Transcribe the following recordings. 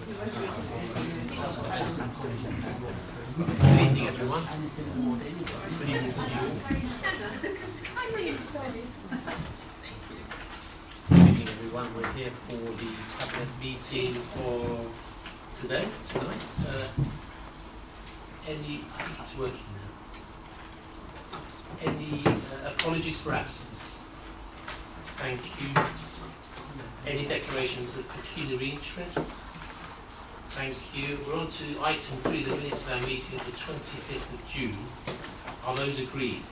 evening, everyone. Good evening to you all. I'm really sorry. Good evening, everyone. We're here for the cabinet meeting of tonight. I think it's working now. Any apologies for absence? Thank you. Any declarations of pecuniary interests? Thank you. We're on to item 3, the minutes of our meeting of the 25th of June. Are those agreed?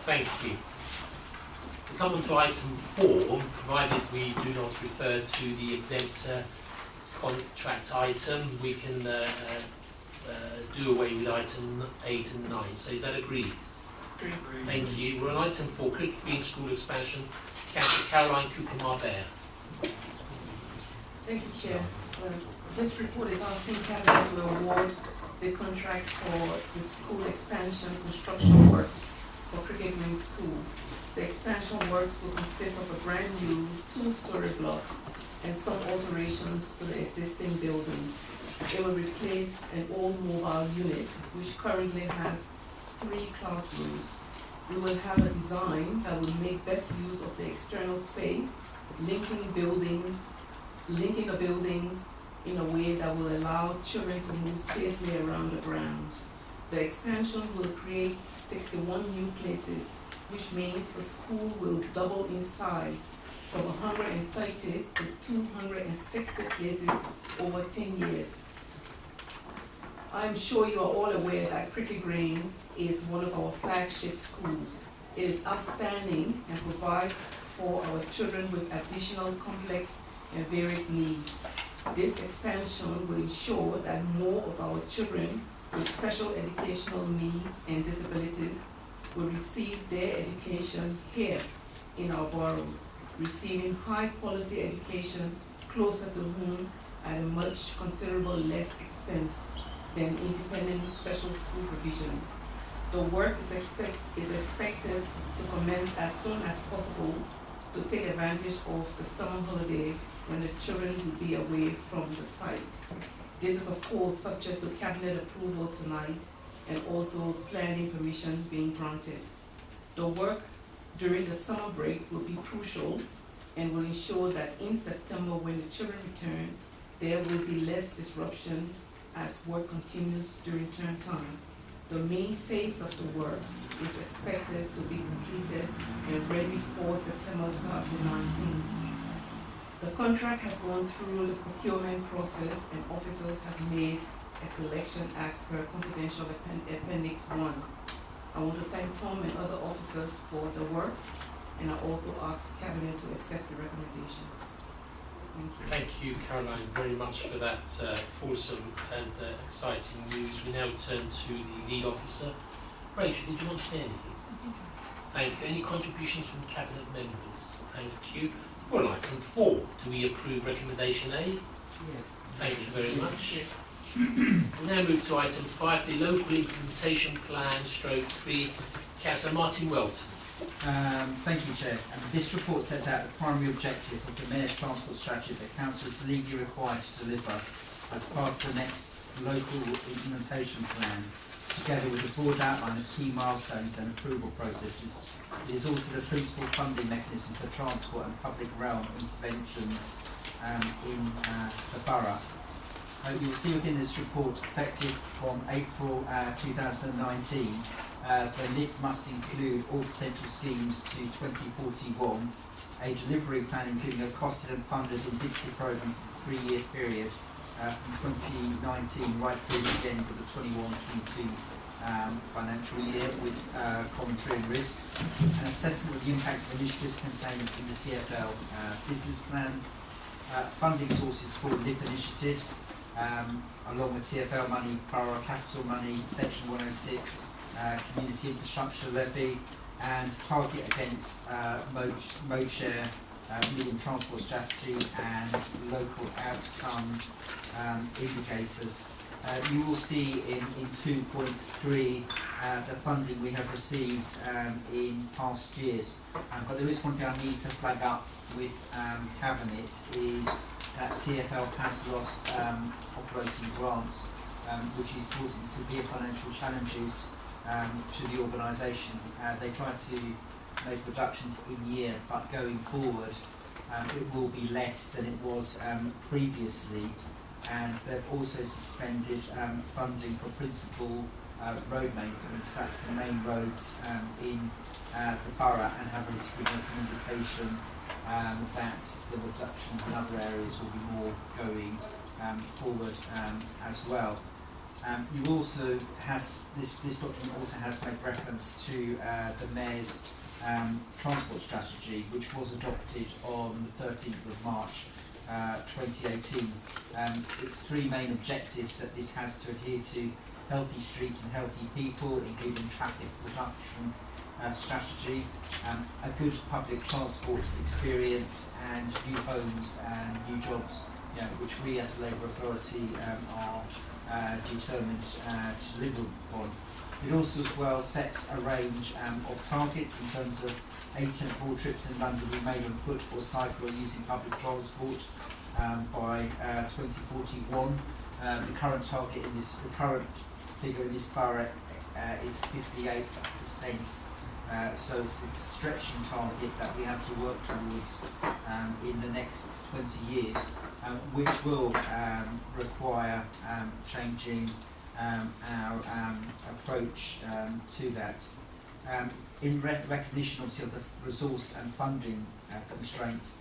Thank you. We come on to item 4, provided we do not refer to the exemptor contract item, we can do away with item 8 and 9. So is that agreed? Agreed. Thank you. We're on item 4, Cricket Green School expansion. Councillor Caroline Cooper-Marbert. Thank you, Chair. This report is asking Cabinet to award the contract for the school expansion construction works for Cricket Green School. The expansion works will consist of a brand new 2-story block and some alterations to the existing building. It will replace an old mobile unit which currently has 3 classrooms. We will have a design that will make best use of the external space, linking the buildings in a way that will allow children to move safely around the grounds. The expansion will create 61 new places, which means the school will double in size from 130 to 260 places over 10 years. I'm sure you are all aware that Cricket Green is one of our flagship schools. It is outstanding and provides for our children with additional complex and varied needs. This expansion will ensure that more of our children with special educational needs and disabilities will receive their education here in our borough, receiving high quality education closer to home at a much considerable less expense than independent special school provision. The work is expected to commence as soon as possible to take advantage of the summer holiday when the children will be away from the site. This is of course subject to Cabinet approval tonight and also planning permission being granted. The work during the summer break will be crucial and will ensure that in September when the children return, there will be less disruption as work continues during term time. The main phase of the work is expected to be completed and ready for September 2019. The contract has gone through the procurement process and officers have made a selection as per confidential appendix 1. I want to thank Tom and other officers for the work, and I also ask Cabinet to accept the recommendation. Thank you. Thank you, Caroline, very much for that fulsome and exciting news. We now turn to the lead officer. Rachel, did you want to say anything? Thank you. Any contributions from Cabinet members? Thank you. Well, item 4, do we approve recommendation A? Yeah. Thank you very much. We now move to item 5, the local implementation plan /3, Councillor Martin Welton. Thank you, Chair. This report sets out the primary objective of the Mayor's Transport Strategy that Council is legally required to deliver as part of the next local implementation plan, together with a broad outline of key milestones and approval processes. It is also the principal funding mechanism for transport and public realm interventions in the borough. You will see within this report, effective from April 2019, the LIP must include all potential schemes to 2041, a delivery plan including a costed and funded indicative programme for a 3-year period from 2019 right through to the end of the 21-22 financial year with commentary and risks, an assessment of the impacts of initiatives contained in the TfL business plan, funding sources for LIP initiatives, along with TfL money, borough capital money, section 106, community infrastructure levy, and target against mode share, medium transport strategy and local outcome indicators. You will see in 2.3 the funding we have received in past years. But there is one thing I need to flag up with Cabinet is that TfL has lost operating grants, which is causing severe financial challenges to the organisation. They try to make reductions in year, but going forward it will be less than it was previously. And they've also suspended funding for principal road maintenance. That's the main roads in the borough, and have given us an indication that the reductions in other areas will be more going forward as well. You also this document also has to make reference to the Mayor's transport strategy, which was adopted on the 13th of March 2018. Its three main objectives that this has to adhere to: healthy streets and healthy people, including traffic reduction strategy, a good public transport experience, and new homes and new jobs, which we as a Labour Authority are determined to deliver upon. It also as well sets a range of targets in terms of 80% of all trips in London will be made on foot or cycle or using public transport by 2041. The current target in this, the current figure in this borough is 58%. So it's a stretching target that we have to work towards in the next 20 years, which will require changing our approach to that. In recognition obviously of the resource and funding constraints,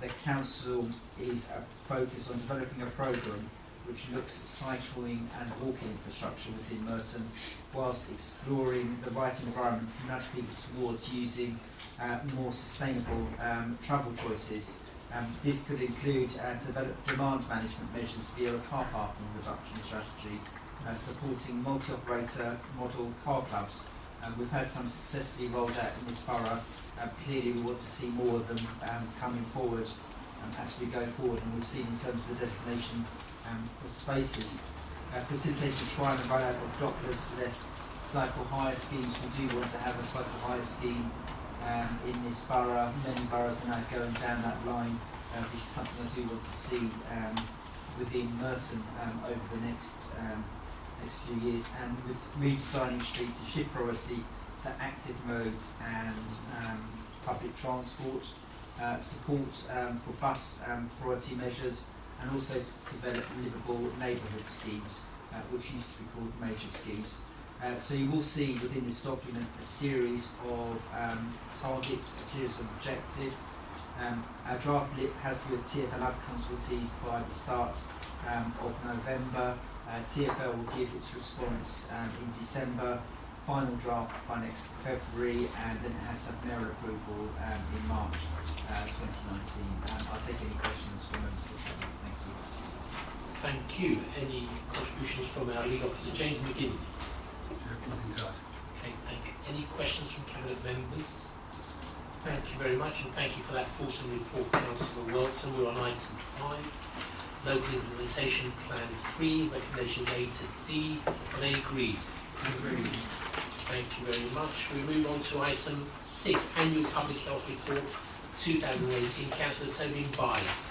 the council is focused on developing a programme which looks at cycling and walking infrastructure within Merton, whilst exploring the right environment to nudge people towards using more sustainable travel choices. This could include develop demand management measures via a car parking reduction strategy, supporting multi-operator model car clubs. We've had some successfully rolled out in this borough. Clearly we want to see more of them coming forward as we go forward, and we've seen in terms of the designation of spaces. Facilitating the trial and rollout of dockless cycle hire schemes. We do want to have a cycle hire scheme in this borough. Many boroughs are now going down that line. This is something I do want to see within Merton over the next few years, and with redesigning streets to shift priority to active modes and public transport, support for bus priority measures, and also to develop livable neighbourhood schemes, which used to be called major schemes. So you will see within this document a series of targets, a series of objectives. Our draft list has with TfL outcomes by the start of November. TfL will give its response in December, final draft by next February, and then it has to have mayoral approval in March 2019. I'll take any questions from members of the Cabinet. Thank you. Thank you. Any contributions from our legal officer, James McGinn? Nothing to add. Okay, thank you. Any questions from Cabinet members? Thank you very much, and thank you for that fulsome report, Councillor Welton. We're on item 5, Local Implementation Plan 3, recommendations A to D. Are they agreed? Agreed. Thank you very much. We move on to item 6, Annual Public Health Report 2018. Councillor Toby Byes.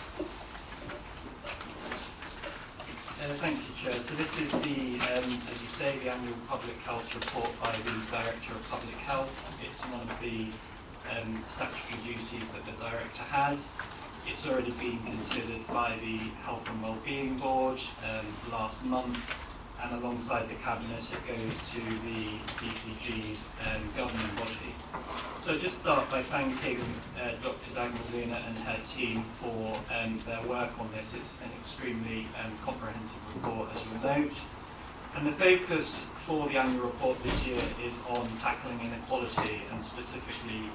Thank you, Chair. So this is the, as you say, the annual public health report by the Director of Public Health. It's one of the statutory duties that the Director has. It's already been considered by the Health and Wellbeing Board last month, and alongside the Cabinet it goes to the CCG's governing body. So just start by thanking Dr. Dagmazuna and her team for their work on this. It's an extremely comprehensive report, as you'll note. And the focus for the annual report this year is on tackling inequality, and specifically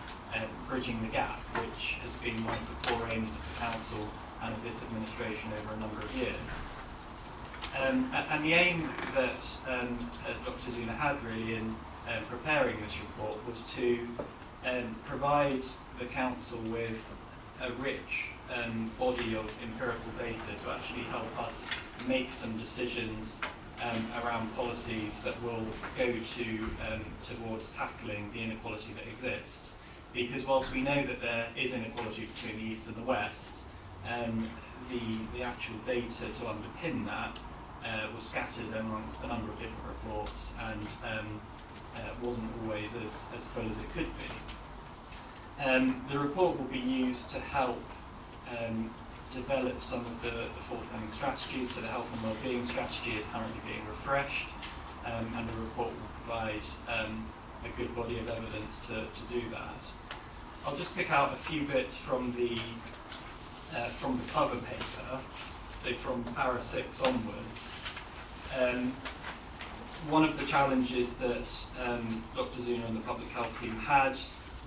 bridging the gap, which has been one of the core aims of the Council and of this administration over a number of years. And the aim that Dr. Zuna had really in preparing this report was to provide the Council with a rich body of empirical data to actually help us make some decisions around policies that will go towards tackling the inequality that exists. Because whilst we know that there is inequality between the East and the West, the actual data to underpin that was scattered amongst a number of different reports and wasn't always as full as it could be. The report will be used to help develop some of the forthcoming strategies. So the health and wellbeing strategy is currently being refreshed, and the report will provide a good body of evidence to do that. I'll just pick out a few bits from the cover paper, so from para 6 onwards. One of the challenges that Dr. Zuna and the public health team had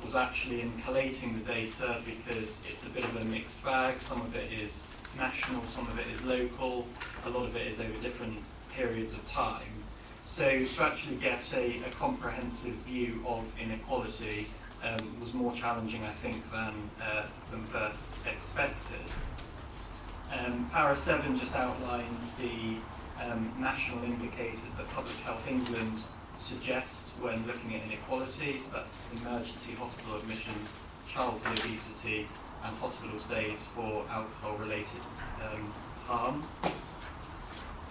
was actually in collating the data, because it's a bit of a mixed bag. Some of it is national, some of it is local, a lot of it is over different periods of time. So to actually get a comprehensive view of inequality was more challenging, I think, than first expected. Para 7 just outlines the national indicators that Public Health England suggests when looking at inequalities. That's emergency hospital admissions, childhood obesity, and hospital stays for alcohol-related harm.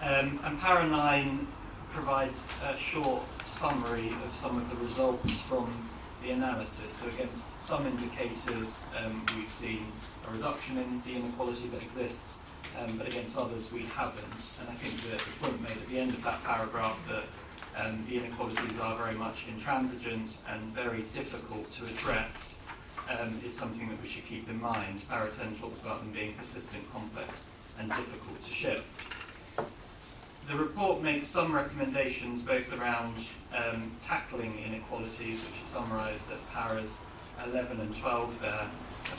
And Para 9 provides a short summary of some of the results from the analysis. So against some indicators, we've seen a reduction in the inequality that exists, but against others we haven't. And I think that the point made at the end of that paragraph that the inequalities are very much intransigent and very difficult to address is something that we should keep in mind. Para 10 talks about them being persistent, complex, and difficult to shift. The report makes some recommendations both around tackling inequalities, which is summarised at paras 11 and 12 there. I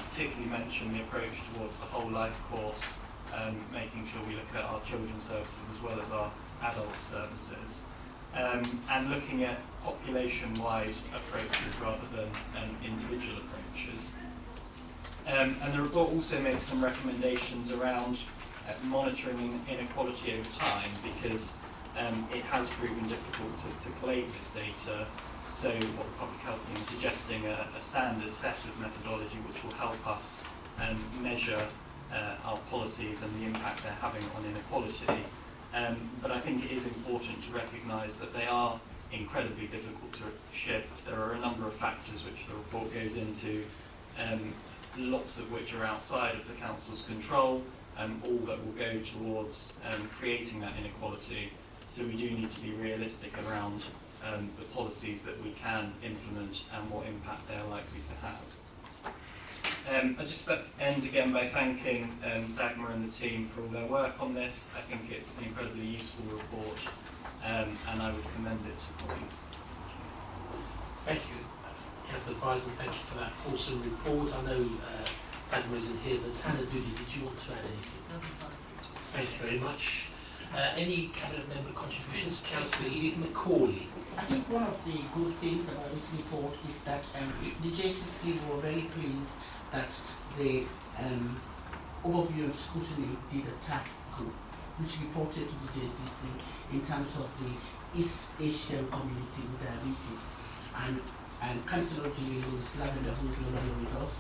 particularly mention the approach towards the whole life course, making sure we look at our children's services as well as our adult services, and looking at population-wide approaches rather than individual approaches. And the report also makes some recommendations around monitoring inequality over time, because it has proven difficult to collate this data. So what the public health team is suggesting a standard set of methodology which will help us measure our policies and the impact they're having on inequality. But I think it is important to recognise that they are incredibly difficult to shift. There are a number of factors which the report goes into, lots of which are outside of the Council's control, all that will go towards creating that inequality. So we do need to be realistic around the policies that we can implement and what impact they're likely to have. I just end again by thanking Dagmar and the team for all their work on this. I think it's an incredibly useful report, and I would commend it to colleagues. Thank you, Councillor Bryson. Thank you for that fulsome report. I know Dagmar isn't here, but Hannah Doody, did you want to add anything? Thank you very much. Any Cabinet Member contributions? Councillor Edith McCauley. I think one of the good things about this report is that the JCC were very pleased that the overview and scrutiny did a task group which reported to the JCC in terms of the East Asian community with diabetes. And Councillor Julie Lewis-Lavender, who is no longer with us,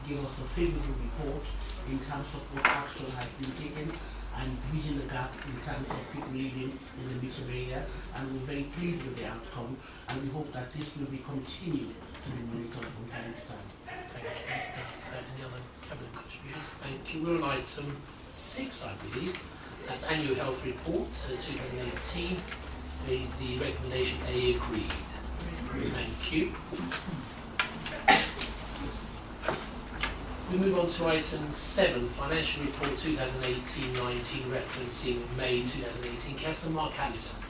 gave us a favourable report in terms of what action has been taken and bridging the gap in terms of people living in the Mitcham area, and we're very pleased with the outcome, and we hope that this will be continued to be monitored from time to time. Thank you. Any other Cabinet contributors? Thank you. We're on item 6, I believe. That's Annual Health Report 2018. Is the recommendation A agreed? Thank you. We move on to item 7, Financial Report 2018-19, referencing May 2018. Councillor Mark Allison.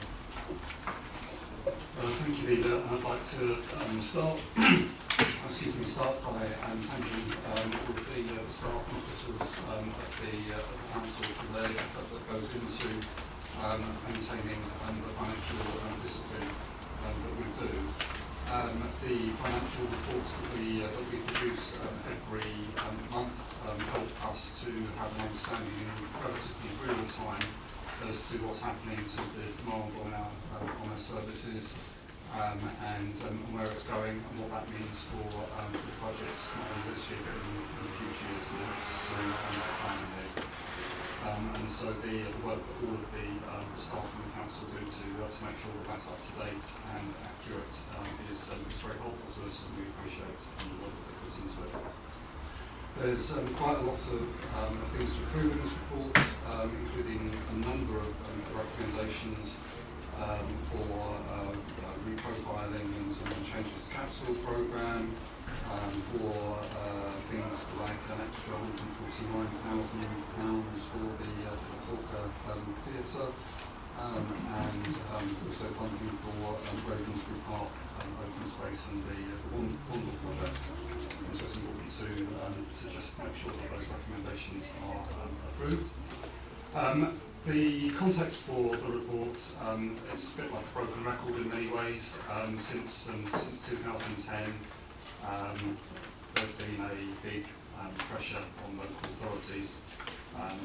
Thank you, Leader. I'd like to start by thanking all of the staff and officers at the Council for their effort that goes into maintaining the financial discipline that we do. The financial reports that we produce every month help us to have an understanding in relatively real time as to what's happening to the demand on our services and where it's going and what that means for the budgets, not only this year but in the future years and through the planning year. And so the work that all of the staff and the council do to make sure that that's up to date and accurate is very helpful to us, and we appreciate the work that they put into it. There's quite a lot of things to approve in this report, including a number of recommendations for reprofiling and some changes to capital programme, for things like an extra £149,000 for the Hawker Theatre, and also funding for Ravensbury Park open space and the Wandle project. And so it's important to just make sure that those recommendations are approved. The context for the report, it's a bit like a broken record in many ways. Since 2010, there's been a big pressure on local authorities.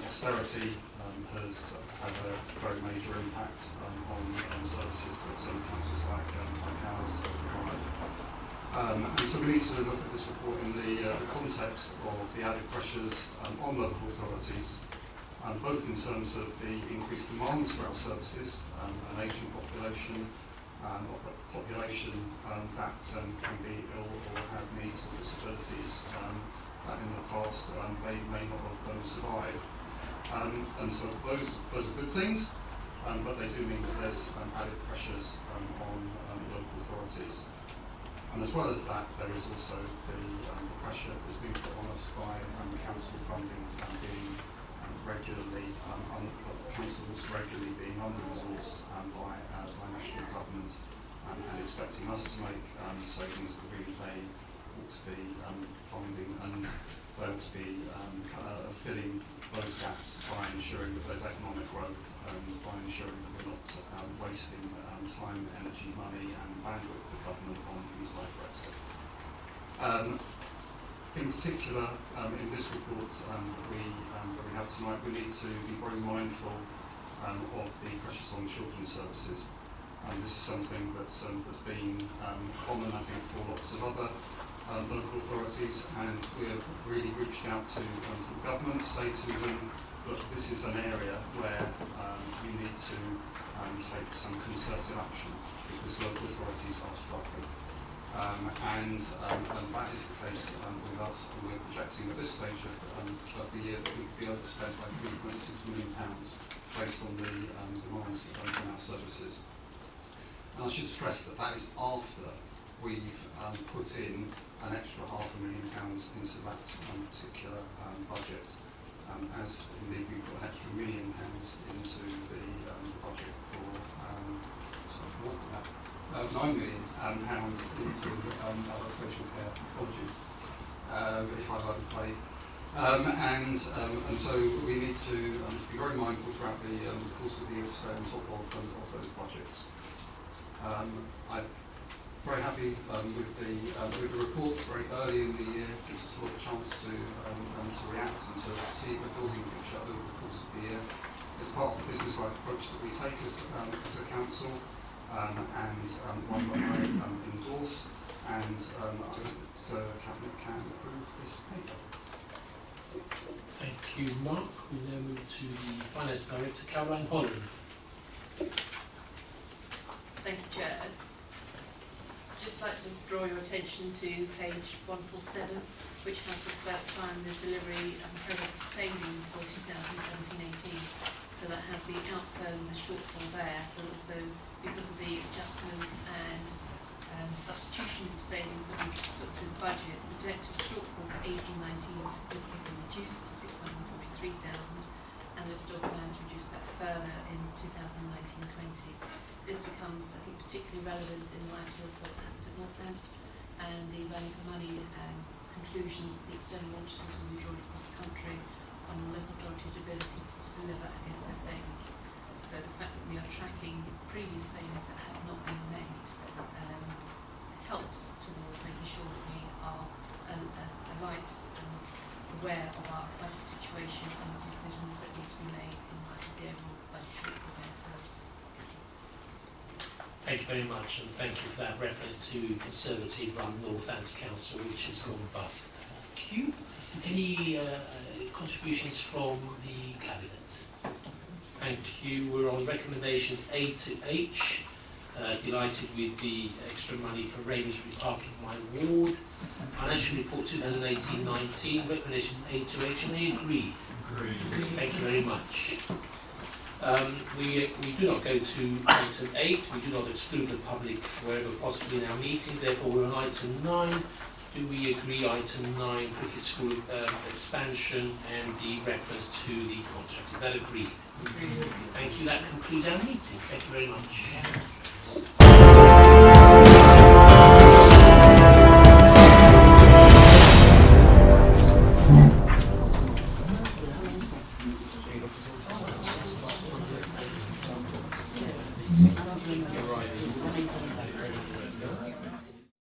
Austerity has had a very major impact on services that councils like ours provide. And so we need to look at this report in the context of the added pressures on local authorities, both in terms of the increased demands for our services, an ageing population, that can be ill or have needs or disabilities that in the past they may not have survived. And so those are good things, but they do mean that there's added pressures on local authorities. And as well as that, there is also the pressure that's being put on us by council funding being regularly, councils regularly being under-resourced by national government and expecting us to make savings that really they ought to be funding, and they ought to be filling those gaps by ensuring that there's economic growth and by ensuring that we're not wasting time, energy, money and bandwidth of government on things like Brexit. In particular, in this report that we have tonight, we need to be very mindful of the pressures on children's services. This is something that's been common, I think, for lots of other local authorities, and we've really reached out to the government to say to them, look, this is an area where we need to take some concerted action because local authorities are struggling. And that is the case with us. We're projecting at this stage of the year that we could be overspent by £3.6 million based on the demands on our services. And I should stress that that is after we've put in an extra £500,000 into that particular budget, as indeed we've got an extra £1 million into the budget for more than that. £9 million into other social care colleges, if I like to play. And so we need to be very mindful throughout the course of the year to stay on top of those budgets. I'm very happy with the report. Very early in the year, gives us a lot of chance to react and to see the building picture over the course of the year. It's part of the business-like approach that we take as a council, and one that I endorse, and I hope that Cabinet can approve this paper. Thank you, Mark. We now move to the Finance Director, Caroline Holland. Thank you, Chair. I'd just like to draw your attention to page 147, which has for the first time the delivery and progress of savings for 2017-18. So that has the outturn, the shortfall there, but also because of the adjustments and substitutions of savings that we put through the budget, the projected shortfall for 18-19 is significantly reduced to 643,000, and there's still plans to reduce that further in 2019-20. This becomes, I think, particularly relevant in light of what's happened at Northants and the value for money conclusions that the external auditors will be drawn across the country on local authorities' ability to deliver against their savings. So the fact that we are tracking previous savings that have not been made helps towards making sure that we are alight and aware of our budget situation and the decisions that need to be made in light of the overall budget shortfall going forward. Thank you very much, and thank you for that reference to Conservative-run NorthAnts Council, which has gone bust. Thank you. Any contributions from the Cabinet? Thank you. We're on recommendations A to H. Delighted with the extra money for Ravensbury Park in my ward. Financial report 2018-19, recommendations A to H, and they agreed. Agreed. Thank you very much. We do not go to item 8, we do not exclude the public wherever possible in our meetings, therefore we're on item 9. Do we agree item 9, cricket school expansion and the reference to the contract? Is that agreed? Thank you, that concludes our meeting. Thank you very much.